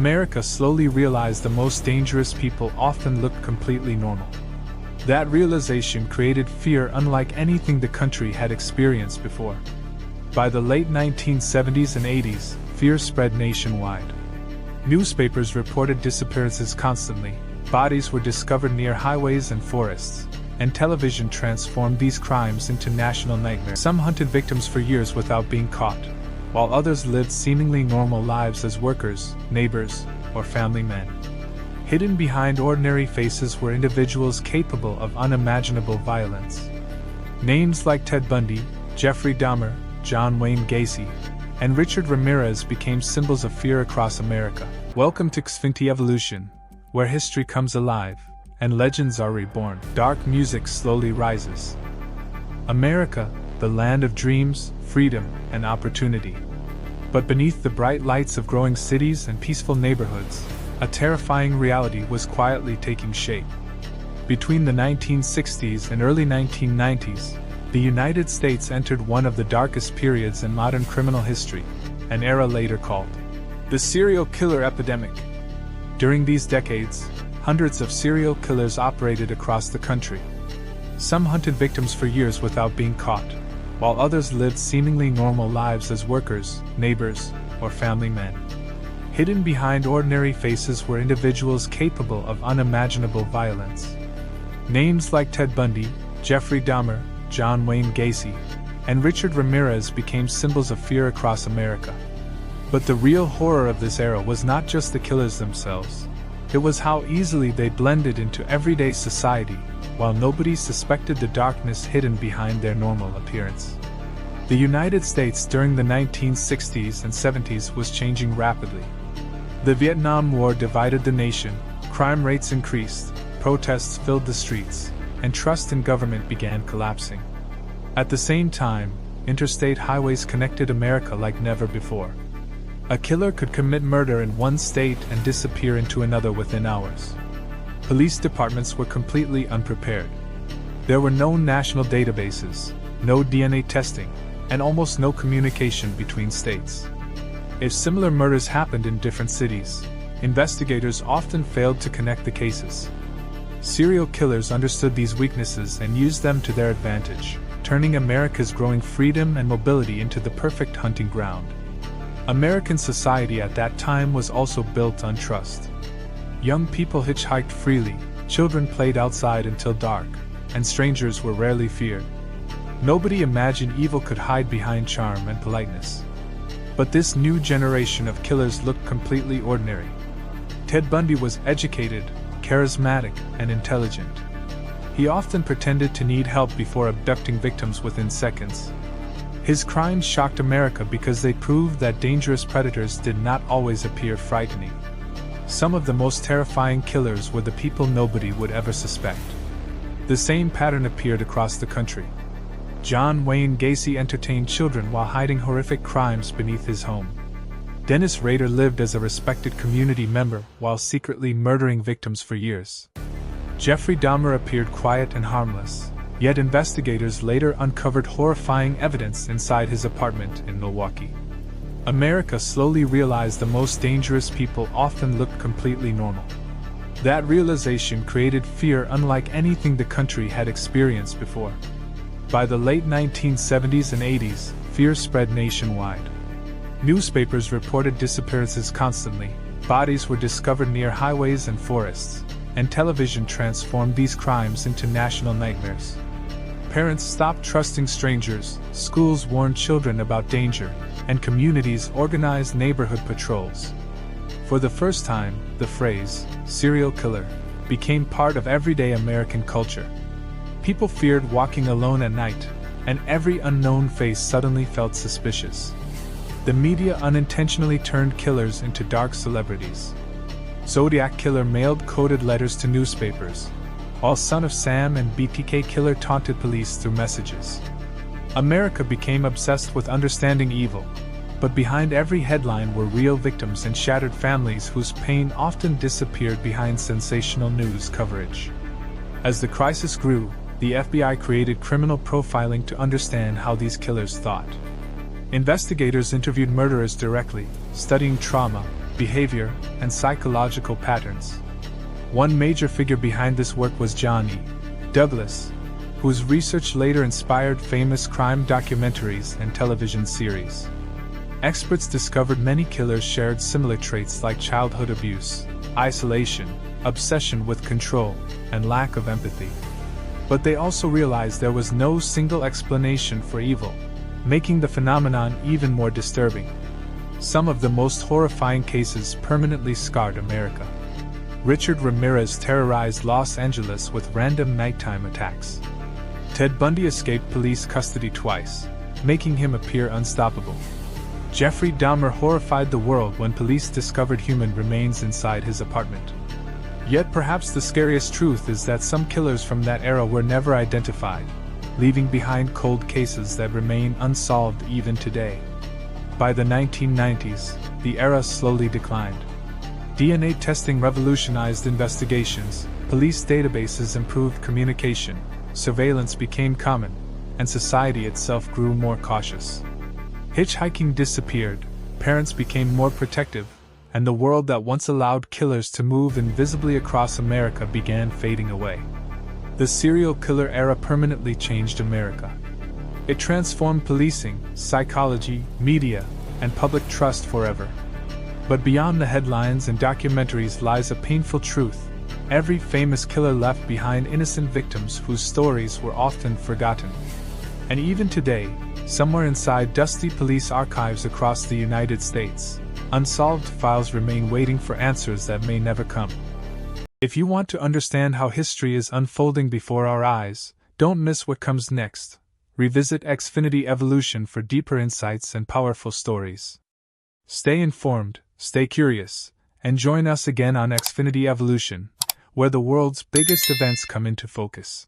America slowly realized the most dangerous people often looked completely normal. That realization created fear unlike anything the country had experienced before. By the late 1970s and 80s, fear spread nationwide. Newspapers reported disappearances constantly, bodies were discovered near highways and forests, and television transformed these crimes into national nightmares. Some hunted victims for years without being caught, while others lived seemingly normal lives as workers, neighbors, or family men. Hidden behind ordinary faces were individuals capable of unimaginable violence. Names like Ted Bundy, Jeffrey Dahmer, John Wayne Gacy, and Richard Ramirez became symbols of fear across America. Welcome to Xfinity Evolution, where history comes alive and legends are reborn. Dark music slowly rises. America, the land of dreams, freedom, and opportunity. But beneath the bright lights of growing cities and peaceful neighborhoods, a terrifying reality was quietly taking shape. Between the 1960s and early 1990s, the United States entered one of the darkest periods in modern criminal history, an era later called the serial killer epidemic. During these decades, hundreds of serial killers operated across the country. Some hunted victims for years without being caught, while others lived seemingly normal lives as workers, neighbors, or family men. Hidden behind ordinary faces were individuals capable of unimaginable violence. Names like Ted Bundy, Jeffrey Dahmer, John Wayne Gacy, and Richard Ramirez became symbols of fear across America. But the real horror of this era was not just the killers themselves. It was how easily they blended into everyday society, while nobody suspected the darkness hidden behind their normal appearance. The United States during the 1960s and 70s was changing rapidly. The Vietnam War divided the nation, crime rates increased, protests filled the streets, and trust in government began collapsing. At the same time, interstate highways connected America like never before. A killer could commit murder in one state and disappear into another within hours. Police departments were completely unprepared. There were no national databases, no DNA testing, and almost no communication between states. If similar murders happened in different cities, investigators often failed to connect the cases. Serial killers understood these weaknesses and used them to their advantage, turning America's growing freedom and mobility into the perfect hunting ground. American society at that time was also built on trust. Young people hitchhiked freely, children played outside until dark, and strangers were rarely feared. Nobody imagined evil could hide behind charm and politeness. But this new generation of killers looked completely ordinary. Ted Bundy was educated, charismatic, and intelligent. He often pretended to need help before abducting victims within seconds. His crimes shocked America because they proved that dangerous predators did not always appear frightening. Some of the most terrifying killers were the people nobody would ever suspect. The same pattern appeared across the country. John Wayne Gacy entertained children while hiding horrific crimes beneath his home. Dennis Rader lived as a respected community member while secretly murdering victims for years. Jeffrey Dahmer appeared quiet and harmless, yet investigators later uncovered horrifying evidence inside his apartment in Milwaukee. America slowly realized the most dangerous people often looked completely normal. That realization created fear unlike anything the country had experienced before. By the late 1970s and 80s, fear spread nationwide. Newspapers reported disappearances constantly, bodies were discovered near highways and forests, and television transformed these crimes into national nightmares. Parents stopped trusting strangers, schools warned children about danger, and communities organized neighborhood patrols. For the first time, the phrase, serial killer, became part of everyday American culture. People feared walking alone at night, and every unknown face suddenly felt suspicious. The media unintentionally turned killers into dark celebrities. Zodiac Killer mailed coded letters to newspapers, while Son of Sam and BTK Killer taunted police through messages. America became obsessed with understanding evil, but behind every headline were real victims and shattered families whose pain often disappeared behind sensational news coverage. As the crisis grew, the FBI created criminal profiling to understand how these killers thought. Investigators interviewed murderers directly, studying trauma, behavior, and psychological patterns. One major figure behind this work was John E. Douglas, whose research later inspired famous crime documentaries and television series. Experts discovered many killers shared similar traits like childhood abuse, isolation, obsession with control, and lack of empathy. But they also realized there was no single explanation for evil, making the phenomenon even more disturbing. Some of the most horrifying cases permanently scarred America. Richard Ramirez terrorized Los Angeles with random nighttime attacks. Ted Bundy escaped police custody twice, making him appear unstoppable. Jeffrey Dahmer horrified the world when police discovered human remains inside his apartment. Yet perhaps the scariest truth is that some killers from that era were never identified, leaving behind cold cases that remain unsolved even today. By the 1990s, the era slowly declined. DNA testing revolutionized investigations, police databases improved communication, surveillance became common, and society itself grew more cautious. Hitchhiking disappeared, parents became more protective, and the world that once allowed killers to move invisibly across America began fading away. The serial killer era permanently changed America. It transformed policing, psychology, media, and public trust forever. But beyond the headlines and documentaries lies a painful truth. Every famous killer left behind innocent victims whose stories were often forgotten. And even today, somewhere inside dusty police archives across the United States, unsolved files remain waiting for answers that may never come. If you want to understand how history is unfolding before our eyes, don't miss what comes next. Revisit Xfinity Evolution for deeper insights and powerful stories. Stay informed, stay curious, and join us again on Xfinity Evolution, where the world's biggest events come into focus.